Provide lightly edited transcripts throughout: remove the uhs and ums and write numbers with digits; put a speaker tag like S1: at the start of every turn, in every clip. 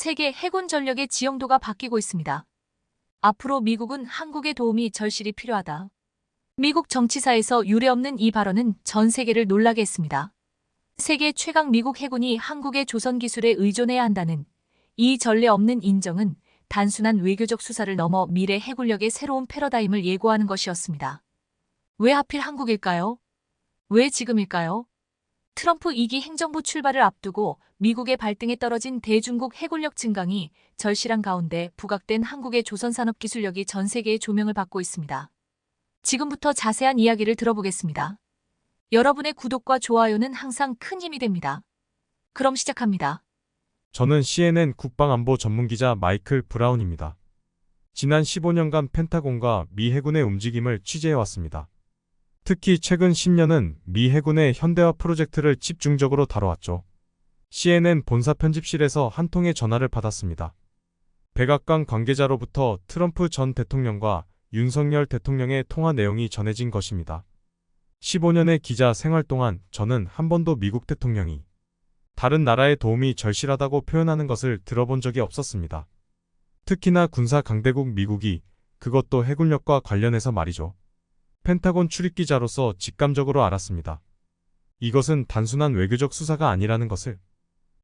S1: 세계 해군 전력의 지형도가 바뀌고 있습니다. 앞으로 미국은 한국의 도움이 절실히 필요하다. 미국 정치사에서 유례없는 이 발언은 전 세계를 놀라게 했습니다. 세계 최강 미국 해군이 한국의 조선 기술에 의존해야 한다는 이 전례 없는 인정은 단순한 외교적 수사를 넘어 미래 해군력의 새로운 패러다임을 예고하는 것이었습니다. 왜 하필 한국일까요? 왜 지금일까요? 트럼프 2기 행정부 출발을 앞두고 미국의 발등에 떨어진 대중국 해군력 증강이 절실한 가운데 부각된 한국의 조선산업 기술력이 전 세계의 조명을 받고 있습니다. 지금부터 자세한 이야기를 들어보겠습니다. 여러분의 구독과 좋아요는 항상 큰 힘이 됩니다. 그럼 시작합니다.
S2: 저는 CNN 국방안보 전문기자 마이클 브라운입니다. 지난 15년간 펜타곤과 미 해군의 움직임을 취재해왔습니다. 특히 최근 10년은 미 해군의 현대화 프로젝트를 집중적으로 다뤄왔죠. CNN 본사 편집실에서 한 통의 전화를 받았습니다. 백악관 관계자로부터 트럼프 전 대통령과 윤석열 대통령의 통화 내용이 전해진 것입니다. 15년의 기자 생활 동안 저는 한 번도 미국 대통령이 다른 나라의 도움이 절실하다고 표현하는 것을 들어본 적이 없었습니다. 특히나 군사 강대국 미국이, 그것도 해군력과 관련해서 말이죠. 펜타곤 출입기자로서 직감적으로 알았습니다. 이것은 단순한 외교적 수사가 아니라는 것을.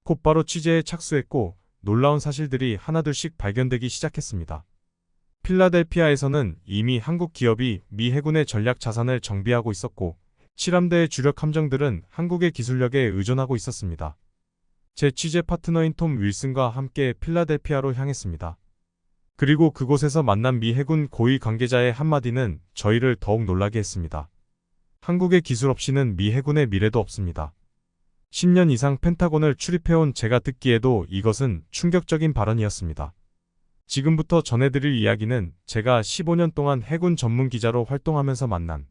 S2: 곧바로 취재에 착수했고 놀라운 사실들이 하나둘씩 발견되기 시작했습니다. 필라델피아에서는 이미 한국 기업이 미 해군의 전략 자산을 정비하고 있었고 칠함대의 주력 함정들은 한국의 기술력에 의존하고 있었습니다. 제 취재 파트너인 톰 윌슨과 함께 필라델피아로 향했습니다. 그리고 그곳에서 만난 미 해군 고위 관계자의 한마디는 저희를 더욱 놀라게 했습니다. 한국의 기술 없이는 미 해군의 미래도 없습니다. 10년 이상 펜타곤을 출입해온 제가 듣기에도 이것은 충격적인 발언이었습니다. 지금부터 전해드릴 이야기는 제가 15년 동안 해군 전문 기자로 활동하면서 만난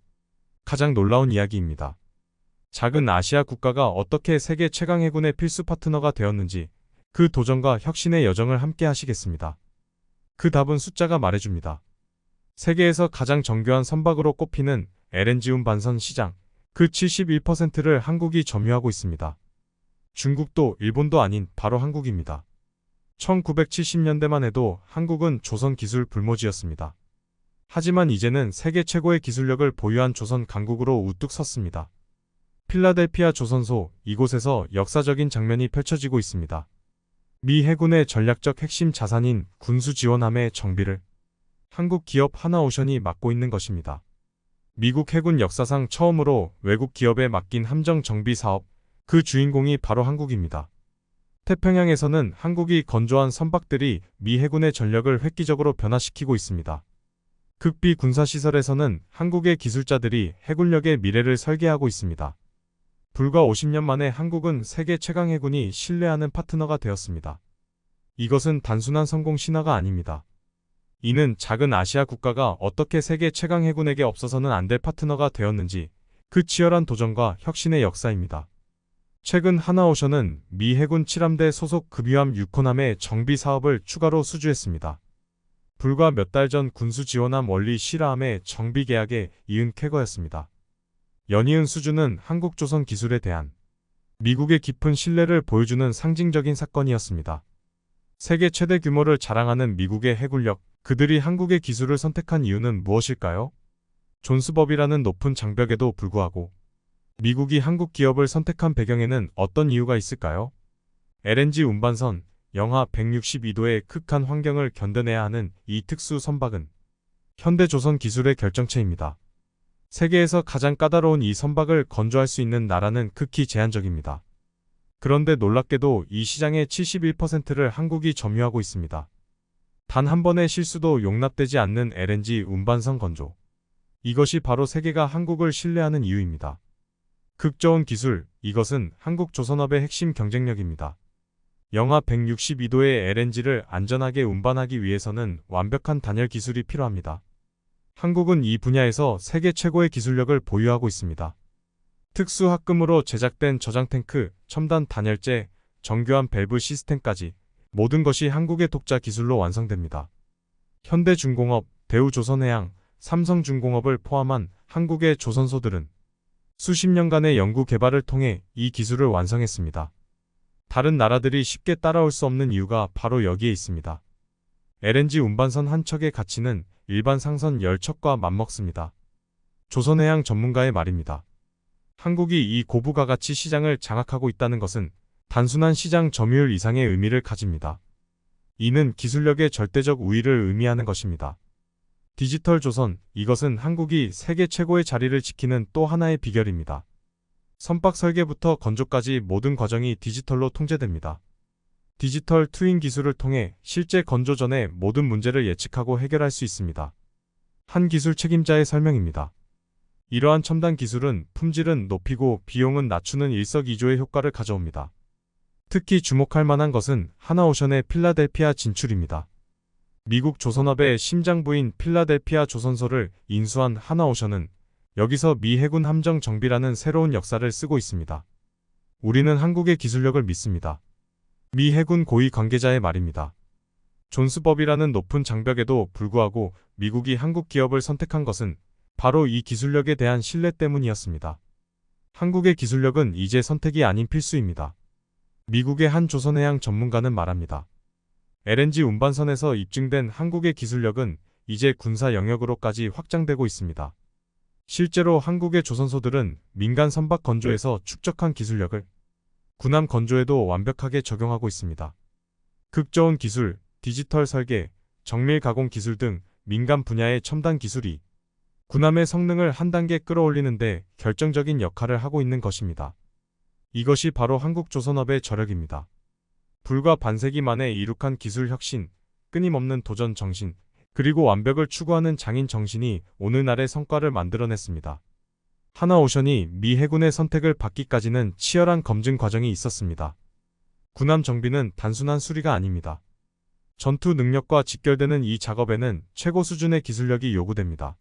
S2: 가장 놀라운 이야기입니다. 작은 아시아 국가가 어떻게 세계 최강 해군의 필수 파트너가 되었는지, 그 도전과 혁신의 여정을 함께 하시겠습니다. 그 답은 숫자가 말해줍니다. 세계에서 가장 정교한 선박으로 꼽히는 LNG 운반선 시장, 그 71%를 한국이 점유하고 있습니다. 중국도 일본도 아닌 바로 한국입니다. 1970년대만 해도 한국은 조선 기술 불모지였습니다. 하지만 이제는 세계 최고의 기술력을 보유한 조선 강국으로 우뚝 섰습니다. 필라델피아 조선소, 이곳에서 역사적인 장면이 펼쳐지고 있습니다. 미 해군의 전략적 핵심 자산인 군수지원함의 정비를 한국 기업 하나오션이 맡고 있는 것입니다. 미국 해군 역사상 처음으로 외국 기업에 맡긴 함정 정비 사업, 그 주인공이 바로 한국입니다. 태평양에서는 한국이 건조한 선박들이 미 해군의 전력을 획기적으로 변화시키고 있습니다. 극비 군사시설에서는 한국의 기술자들이 해군력의 미래를 설계하고 있습니다. 불과 50년 만에 한국은 세계 최강 해군이 신뢰하는 파트너가 되었습니다. 이것은 단순한 성공 신화가 아닙니다. 이는 작은 아시아 국가가 어떻게 세계 최강 해군에게 없어서는 안 될 파트너가 되었는지, 그 치열한 도전과 혁신의 역사입니다. 최근 하나오션은 미 해군 칠함대 소속 급유함 6호함의 정비 사업을 추가로 수주했습니다. 불과 몇 달 전 군수지원함 원리 실화함의 정비 계약에 이은 쾌거였습니다. 연이은 수주는 한국 조선 기술에 대한 미국의 깊은 신뢰를 보여주는 상징적인 사건이었습니다. 세계 최대 규모를 자랑하는 미국의 해군력, 그들이 한국의 기술을 선택한 이유는 무엇일까요? 존스법이라는 높은 장벽에도 불구하고 미국이 한국 기업을 선택한 배경에는 어떤 이유가 있을까요? LNG 운반선, 영하 162도의 극한 환경을 견뎌내야 하는 이 특수 선박은 현대조선 기술의 결정체입니다. 세계에서 가장 까다로운 이 선박을 건조할 수 있는 나라는 극히 제한적입니다. 그런데 놀랍게도 이 시장의 71%를 한국이 점유하고 있습니다. 단 한 번의 실수도 용납되지 않는 LNG 운반선 건조. 이것이 바로 세계가 한국을 신뢰하는 이유입니다. 극저온 기술, 이것은 한국 조선업의 핵심 경쟁력입니다. 영하 162도의 LNG를 안전하게 운반하기 위해서는 완벽한 단열 기술이 필요합니다. 한국은 이 분야에서 세계 최고의 기술력을 보유하고 있습니다. 특수 합금으로 제작된 저장탱크, 첨단 단열재, 정교한 밸브 시스템까지 모든 것이 한국의 독자 기술로 완성됩니다. 현대중공업, 대우조선해양, 삼성중공업을 포함한 한국의 조선소들은 수십 년간의 연구 개발을 통해 이 기술을 완성했습니다. 다른 나라들이 쉽게 따라올 수 없는 이유가 바로 여기에 있습니다. LNG 운반선 한 척의 가치는 일반 상선 10척과 맞먹습니다. 조선해양 전문가의 말입니다. 한국이 이 고부가가치 시장을 장악하고 있다는 것은 단순한 시장 점유율 이상의 의미를 가집니다. 이는 기술력의 절대적 우위를 의미하는 것입니다. 디지털 조선, 이것은 한국이 세계 최고의 자리를 지키는 또 하나의 비결입니다. 선박 설계부터 건조까지 모든 과정이 디지털로 통제됩니다. 디지털 트윈 기술을 통해 실제 건조 전에 모든 문제를 예측하고 해결할 수 있습니다. 한 기술 책임자의 설명입니다. 이러한 첨단 기술은 품질은 높이고 비용은 낮추는 일석이조의 효과를 가져옵니다. 특히 주목할 만한 것은 하나오션의 필라델피아 진출입니다. 미국 조선업의 심장부인 필라델피아 조선소를 인수한 하나오션은 여기서 미 해군 함정 정비라는 새로운 역사를 쓰고 있습니다. 우리는 한국의 기술력을 믿습니다. 미 해군 고위 관계자의 말입니다. 존스법이라는 높은 장벽에도 불구하고 미국이 한국 기업을 선택한 것은 바로 이 기술력에 대한 신뢰 때문이었습니다. 한국의 기술력은 이제 선택이 아닌 필수입니다. 미국의 한 조선해양 전문가는 말합니다. LNG 운반선에서 입증된 한국의 기술력은 이제 군사 영역으로까지 확장되고 있습니다. 실제로 한국의 조선소들은 민간 선박 건조에서 축적한 기술력을 군함 건조에도 완벽하게 적용하고 있습니다. 극저온 기술, 디지털 설계, 정밀 가공 기술 등 민간 분야의 첨단 기술이 군함의 성능을 한 단계 끌어올리는 데 결정적인 역할을 하고 있는 것입니다. 이것이 바로 한국 조선업의 저력입니다. 불과 반세기 만에 이룩한 기술 혁신, 끊임없는 도전 정신, 그리고 완벽을 추구하는 장인 정신이 오늘날의 성과를 만들어냈습니다. 하나오션이 미 해군의 선택을 받기까지는 치열한 검증 과정이 있었습니다. 군함 정비는 단순한 수리가 아닙니다. 전투 능력과 직결되는 이 작업에는 최고 수준의 기술력이 요구됩니다.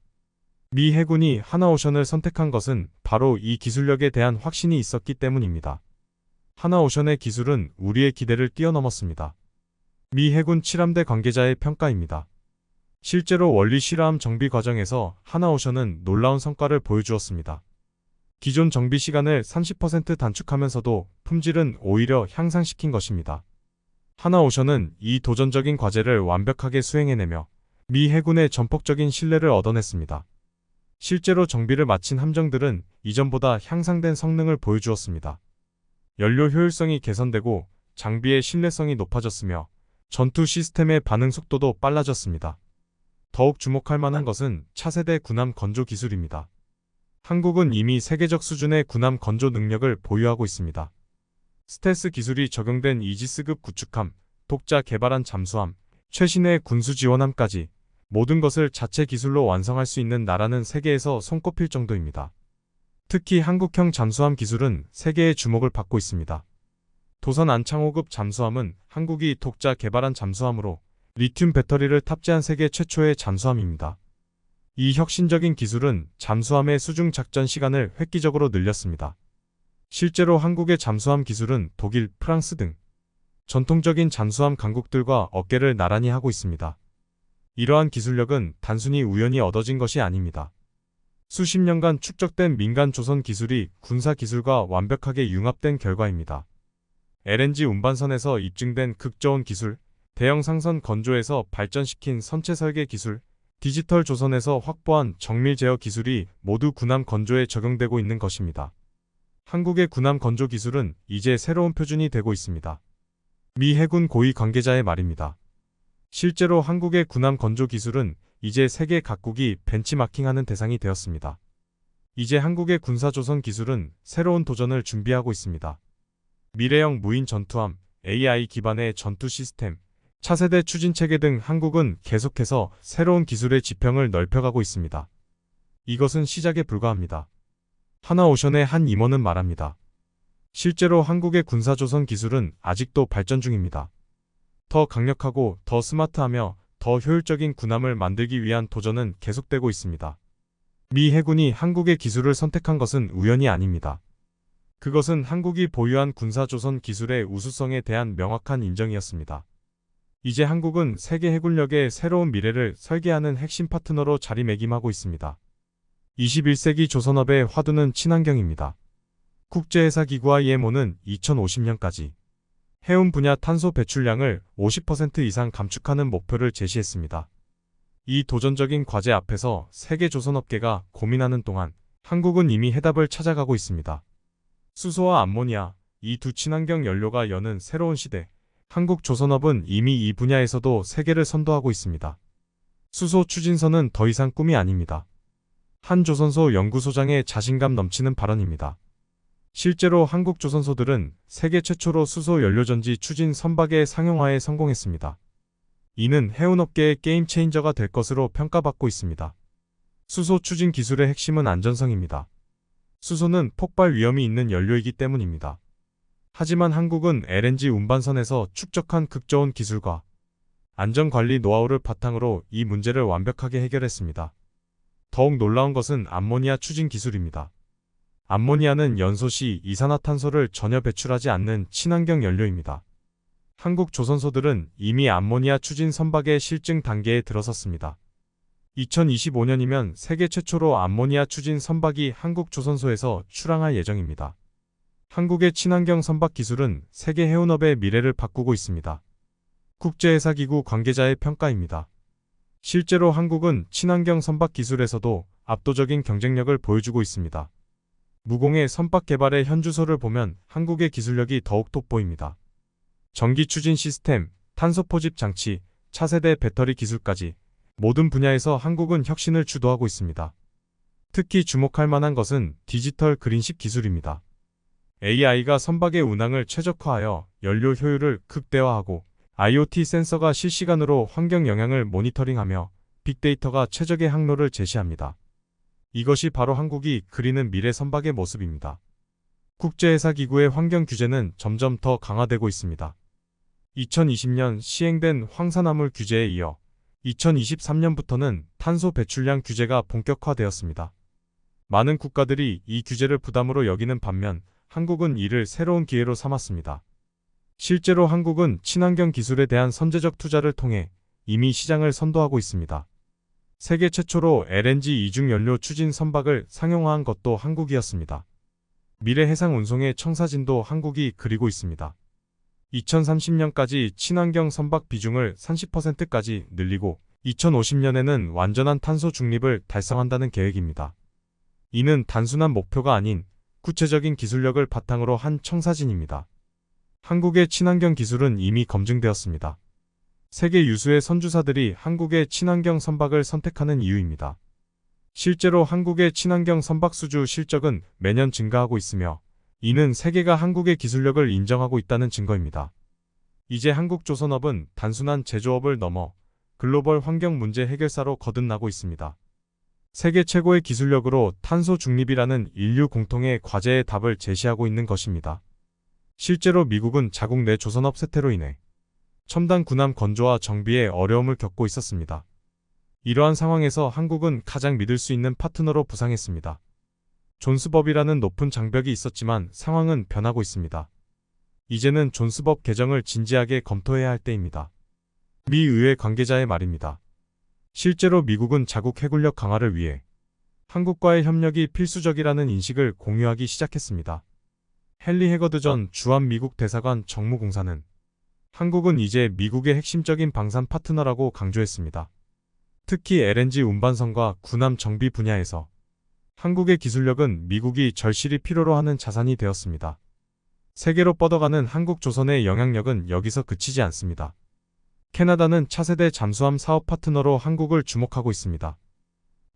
S2: 미 해군이 하나오션을 선택한 것은 바로 이 기술력에 대한 확신이 있었기 때문입니다. 하나오션의 기술은 우리의 기대를 뛰어넘었습니다. 미 해군 7함대 관계자의 평가입니다. 실제로 원리 실화함 정비 과정에서 하나오션은 놀라운 성과를 보여주었습니다. 기존 정비 시간을 30% 단축하면서도 품질은 오히려 향상시킨 것입니다. 하나오션은 이 도전적인 과제를 완벽하게 수행해내며 미 해군의 전폭적인 신뢰를 얻어냈습니다. 실제로 정비를 마친 함정들은 이전보다 향상된 성능을 보여주었습니다. 연료 효율성이 개선되고 장비의 신뢰성이 높아졌으며 전투 시스템의 반응 속도도 빨라졌습니다. 더욱 주목할 만한 것은 차세대 군함 건조 기술입니다. 한국은 이미 세계적 수준의 군함 건조 능력을 보유하고 있습니다. 스텔스 기술이 적용된 이지스급 구축함, 독자 개발한 잠수함, 최신의 군수 지원함까지 모든 것을 자체 기술로 완성할 수 있는 나라는 세계에서 손꼽힐 정도입니다. 특히 한국형 잠수함 기술은 세계의 주목을 받고 있습니다. 도선 안창호급 잠수함은 한국이 독자 개발한 잠수함으로 리튬 배터리를 탑재한 세계 최초의 잠수함입니다. 이 혁신적인 기술은 잠수함의 수중 작전 시간을 획기적으로 늘렸습니다. 실제로 한국의 잠수함 기술은 독일, 프랑스 등 전통적인 잠수함 강국들과 어깨를 나란히 하고 있습니다. 이러한 기술력은 단순히 우연히 얻어진 것이 아닙니다. 수십 년간 축적된 민간 조선 기술이 군사 기술과 완벽하게 융합된 결과입니다. LNG 운반선에서 입증된 극저온 기술, 대형 상선 건조에서 발전시킨 선체 설계 기술, 디지털 조선에서 확보한 정밀 제어 기술이 모두 군함 건조에 적용되고 있는 것입니다. 한국의 군함 건조 기술은 이제 새로운 표준이 되고 있습니다. 미 해군 고위 관계자의 말입니다. 실제로 한국의 군함 건조 기술은 이제 세계 각국이 벤치마킹하는 대상이 되었습니다. 이제 한국의 군사조선 기술은 새로운 도전을 준비하고 있습니다. 미래형 무인 전투함, AI 기반의 전투 시스템, 차세대 추진체계 등 한국은 계속해서 새로운 기술의 지평을 넓혀가고 있습니다. 이것은 시작에 불과합니다. 하나오션의 한 임원은 말합니다. 실제로 한국의 군사조선 기술은 아직도 발전 중입니다. 더 강력하고 더 스마트하며 더 효율적인 군함을 만들기 위한 도전은 계속되고 있습니다. 미 해군이 한국의 기술을 선택한 것은 우연이 아닙니다. 그것은 한국이 보유한 군사조선 기술의 우수성에 대한 명확한 인정이었습니다. 이제 한국은 세계 해군력의 새로운 미래를 설계하는 핵심 파트너로 자리매김하고 있습니다. 21세기 조선업의 화두는 친환경입니다. 국제회사기구 IMO는 2050년까지 해운 분야 탄소 배출량을 50% 이상 감축하는 목표를 제시했습니다. 이 도전적인 과제 앞에서 세계 조선업계가 고민하는 동안 한국은 이미 해답을 찾아가고 있습니다. 수소와 암모니아, 이 두 친환경 연료가 여는 새로운 시대. 한국 조선업은 이미 이 분야에서도 세계를 선도하고 있습니다. 수소 추진선은 더 이상 꿈이 아닙니다. 한 조선소 연구소장의 자신감 넘치는 발언입니다. 실제로 한국 조선소들은 세계 최초로 수소 연료전지 추진 선박의 상용화에 성공했습니다. 이는 해운업계의 게임 체인저가 될 것으로 평가받고 있습니다. 수소 추진 기술의 핵심은 안전성입니다. 수소는 폭발 위험이 있는 연료이기 때문입니다. 하지만 한국은 LNG 운반선에서 축적한 극저온 기술과 안전관리 노하우를 바탕으로 이 문제를 완벽하게 해결했습니다. 더욱 놀라운 것은 암모니아 추진 기술입니다. 암모니아는 연소 시 이산화탄소를 전혀 배출하지 않는 친환경 연료입니다. 한국 조선소들은 이미 암모니아 추진 선박의 실증 단계에 들어섰습니다. 2025년이면 세계 최초로 암모니아 추진 선박이 한국 조선소에서 출항할 예정입니다. 한국의 친환경 선박 기술은 세계 해운업의 미래를 바꾸고 있습니다. 국제해사기구 관계자의 평가입니다. 실제로 한국은 친환경 선박 기술에서도 압도적인 경쟁력을 보여주고 있습니다. 무공해 선박 개발의 현주소를 보면 한국의 기술력이 더욱 돋보입니다. 전기 추진 시스템, 탄소 포집 장치, 차세대 배터리 기술까지 모든 분야에서 한국은 혁신을 주도하고 있습니다. 특히 주목할 만한 것은 디지털 그린십 기술입니다. AI가 선박의 운항을 최적화하여 연료 효율을 극대화하고 IoT 센서가 실시간으로 환경 영향을 모니터링하며 빅데이터가 최적의 항로를 제시합니다. 이것이 바로 한국이 그리는 미래 선박의 모습입니다. 국제해사기구의 환경 규제는 점점 더 강화되고 있습니다. 2020년 시행된 황산화물 규제에 이어 2023년부터는 탄소 배출량 규제가 본격화되었습니다. 많은 국가들이 이 규제를 부담으로 여기는 반면 한국은 이를 새로운 기회로 삼았습니다. 실제로 한국은 친환경 기술에 대한 선제적 투자를 통해 이미 시장을 선도하고 있습니다. 세계 최초로 LNG 이중연료 추진 선박을 상용화한 것도 한국이었습니다. 미래 해상 운송의 청사진도 한국이 그리고 있습니다. 2030년까지 친환경 선박 비중을 30%까지 늘리고 2050년에는 완전한 탄소 중립을 달성한다는 계획입니다. 이는 단순한 목표가 아닌 구체적인 기술력을 바탕으로 한 청사진입니다. 한국의 친환경 기술은 이미 검증되었습니다. 세계 유수의 선주사들이 한국의 친환경 선박을 선택하는 이유입니다. 실제로 한국의 친환경 선박 수주 실적은 매년 증가하고 있으며 이는 세계가 한국의 기술력을 인정하고 있다는 증거입니다. 이제 한국 조선업은 단순한 제조업을 넘어 글로벌 환경 문제 해결사로 거듭나고 있습니다. 세계 최고의 기술력으로 탄소 중립이라는 인류 공통의 과제의 답을 제시하고 있는 것입니다. 실제로 미국은 자국 내 조선업 쇠퇴로 인해 첨단 군함 건조와 정비에 어려움을 겪고 있었습니다. 이러한 상황에서 한국은 가장 믿을 수 있는 파트너로 부상했습니다. 존스법이라는 높은 장벽이 있었지만 상황은 변하고 있습니다. 이제는 존스법 개정을 진지하게 검토해야 할 때입니다. 미 의회 관계자의 말입니다. 실제로 미국은 자국 해군력 강화를 위해 한국과의 협력이 필수적이라는 인식을 공유하기 시작했습니다. 헨리 해거드 전 주한 미국 대사관 정무공사는 한국은 이제 미국의 핵심적인 방산 파트너라고 강조했습니다. 특히 LNG 운반선과 군함 정비 분야에서 한국의 기술력은 미국이 절실히 필요로 하는 자산이 되었습니다. 세계로 뻗어가는 한국 조선의 영향력은 여기서 그치지 않습니다. 캐나다는 차세대 잠수함 사업 파트너로 한국을 주목하고 있습니다.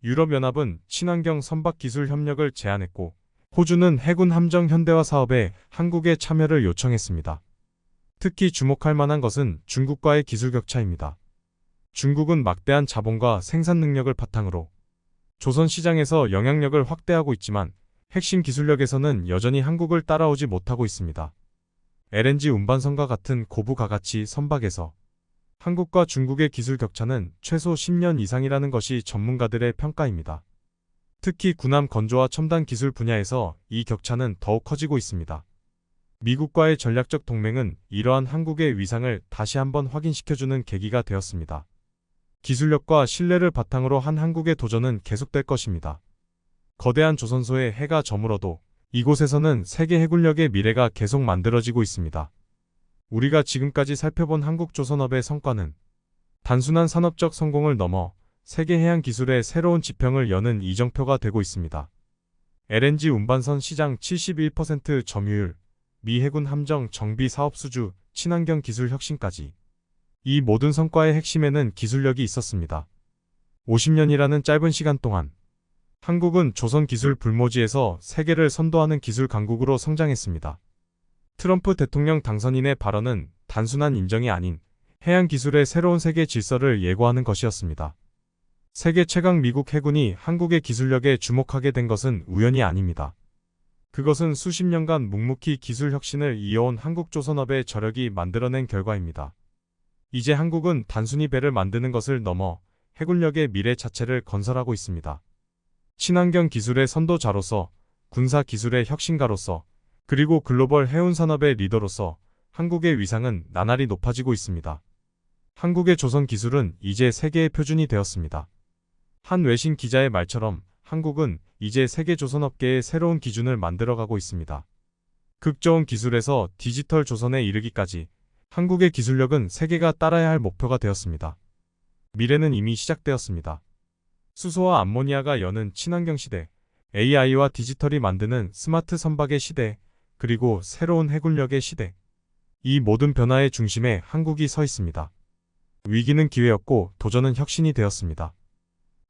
S2: 유럽연합은 친환경 선박 기술 협력을 제안했고 호주는 해군 함정 현대화 사업에 한국의 참여를 요청했습니다. 특히 주목할 만한 것은 중국과의 기술 격차입니다. 중국은 막대한 자본과 생산 능력을 바탕으로 조선 시장에서 영향력을 확대하고 있지만 핵심 기술력에서는 여전히 한국을 따라오지 못하고 있습니다. LNG 운반선과 같은 고부가가치 선박에서 한국과 중국의 기술 격차는 최소 10년 이상이라는 것이 전문가들의 평가입니다. 특히 군함 건조와 첨단 기술 분야에서 이 격차는 더욱 커지고 있습니다. 미국과의 전략적 동맹은 이러한 한국의 위상을 다시 한번 확인시켜주는 계기가 되었습니다. 기술력과 신뢰를 바탕으로 한 한국의 도전은 계속될 것입니다. 거대한 조선소에 해가 저물어도 이곳에서는 세계 해군력의 미래가 계속 만들어지고 있습니다. 우리가 지금까지 살펴본 한국 조선업의 성과는 단순한 산업적 성공을 넘어 세계 해양 기술의 새로운 지평을 여는 이정표가 되고 있습니다. LNG 운반선 시장 71% 점유율, 미 해군 함정 정비 사업 수주, 친환경 기술 혁신까지. 이 모든 성과의 핵심에는 기술력이 있었습니다. 50년이라는 짧은 시간 동안 한국은 조선 기술 불모지에서 세계를 선도하는 기술 강국으로 성장했습니다. 트럼프 대통령 당선인의 발언은 단순한 인정이 아닌 해양 기술의 새로운 세계 질서를 예고하는 것이었습니다. 세계 최강 미국 해군이 한국의 기술력에 주목하게 된 것은 우연이 아닙니다. 그것은 수십 년간 묵묵히 기술 혁신을 이어온 한국 조선업의 저력이 만들어낸 결과입니다. 이제 한국은 단순히 배를 만드는 것을 넘어 해군력의 미래 자체를 건설하고 있습니다. 친환경 기술의 선도자로서, 군사 기술의 혁신가로서, 그리고 글로벌 해운 산업의 리더로서 한국의 위상은 나날이 높아지고 있습니다. 한국의 조선 기술은 이제 세계의 표준이 되었습니다. 한 외신 기자의 말처럼 한국은 이제 세계 조선업계의 새로운 기준을 만들어가고 있습니다. 극저온 기술에서 디지털 조선에 이르기까지 한국의 기술력은 세계가 따라야 할 목표가 되었습니다. 미래는 이미 시작되었습니다. 수소와 암모니아가 여는 친환경 시대, AI와 디지털이 만드는 스마트 선박의 시대, 그리고 새로운 해군력의 시대. 이 모든 변화의 중심에 한국이 서 있습니다. 위기는 기회였고 도전은 혁신이 되었습니다.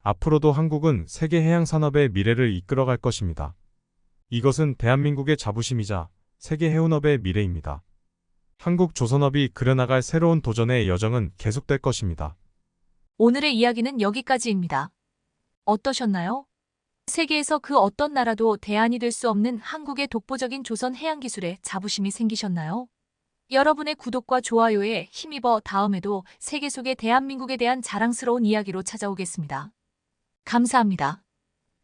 S2: 앞으로도 한국은 세계 해양 산업의 미래를 이끌어갈 것입니다. 이것은 대한민국의 자부심이자 세계 해운업의 미래입니다. 한국 조선업이 그려나갈 새로운 도전의 여정은 계속될 것입니다.
S1: 오늘의 이야기는 여기까지입니다. 어떠셨나요? 세계에서 그 어떤 나라도 대안이 될 수 없는 한국의 독보적인 조선 해양 기술에 자부심이 생기셨나요? 여러분의 구독과 좋아요에 힘입어 다음에도 세계 속의 대한민국에 대한 자랑스러운 이야기로 찾아오겠습니다. 감사합니다.